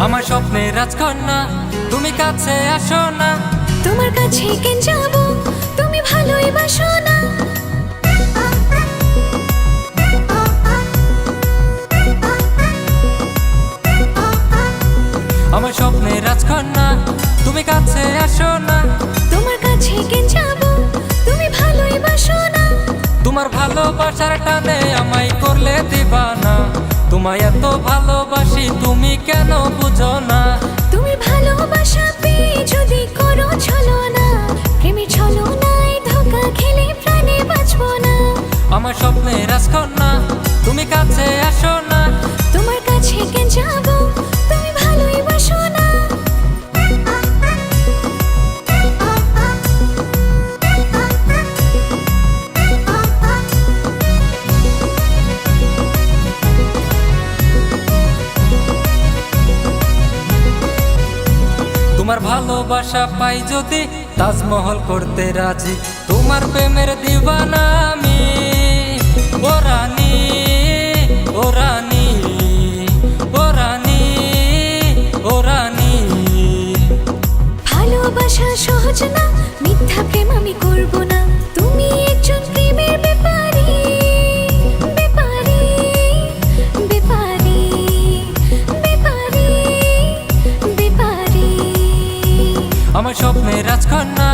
আমার স্বপ্নের রাজকন্যা তুমি কাছে আসো না। তোমার কাছে কেন যাব, তুমি ভালোই বাসো না। আমার স্বপ্নের রাজকন্যা তুমি কাছে আসো না। তোমার কাছে কেন যাব, তুমি ভালোই বাসো না। তোমার ভালোবাসার টানে আমায় করলে দিবানা। তোমায় এত ভালোবাসি তুমি কেন বুঝো না। তুমি ভালোবাসা পেয়ে যদি করো ছলনা, প্রেমের ছলনায় ধোঁকা খেলে প্রাণে বাঁচবো না। আমার স্বপ্নের রাজকন্যা তুমি কাছে আসো না। তোমার কাছে কেন যাব, তুমি ভালোই বাসো না। তোমার ভালোবাসা পাই যদি তাজমহল করতে রাজি। তোমার প্রেমের দিবানা আমি, ও রানী, ও রানী, ও রানী, ও রানী। ভালোবাসা সহজ না, মিথ্যা প্রেম আমি করব না। তুমি একজন প্রেমের ব্যাপারী, ব্যাপারী, ব্যাপারী, ব্যাপারী, ব্যাপারী। আমার স্বপ্নের রাজকন্যা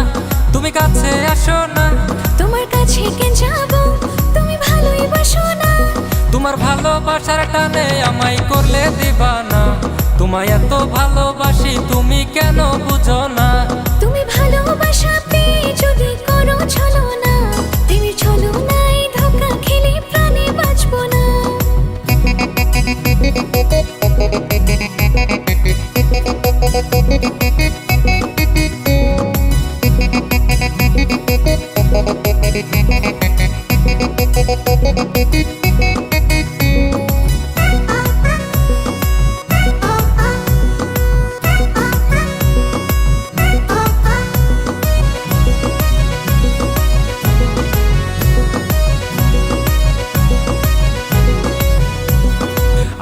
তুমি কাছে আসো না। তোমার কাছে কেন যাব, তুমি ভালোই বাসো না। তোমার ভালোবাসার টানে আমায় করলে দিবানা। তোমায় এত ভালোবাসি তুমি কেন বুঝো না। তুমি ভালোবাসা পেয়ে যদি করো ছলনা, প্রেমের ছলনায় ধোঁকা খেলে প্রাণে বাঁচবো না।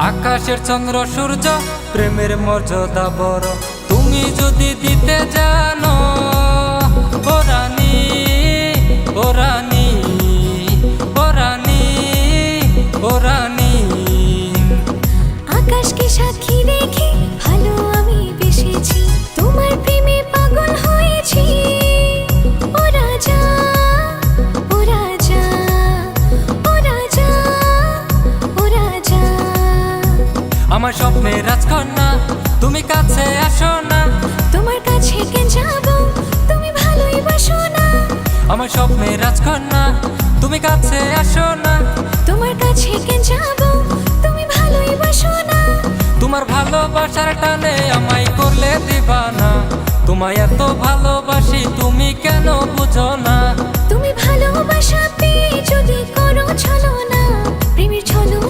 আকাশের চন্দ্র সূর্য প্রেমের মর্যাদা বড়। তুমি যদি দিতে জানো, ও রানী, ও রানী, ও রানী, ও রানী। আকাশকে সাক্ষী রেখে ভালো আমি বেসেছি, তোমার প্রেমে পাগল হয়েছি। ও রাজা, ও রাজা, ও রাজা, ও রাজা। আমার স্বপ্নের রাজকন্যা তুমি কাছে আসো না। তোমার কাছে কেন যাব, তুমি ভালোই বাসো না। আমার স্বপ্নের রাজকন্যা তুমি কাছে আসো না। তোমার কাছে কেন যাব, তুমি ভালোই বাসো না। তোমার ভালোবাসার টানে আমায় করলে দিবানা। তোমায় এত ভালোবাসি তুমি কেন বুঝো না। তুমি ভালোবাসা পেয়ে যদি করো ছলনা, প্রেমের ছলনা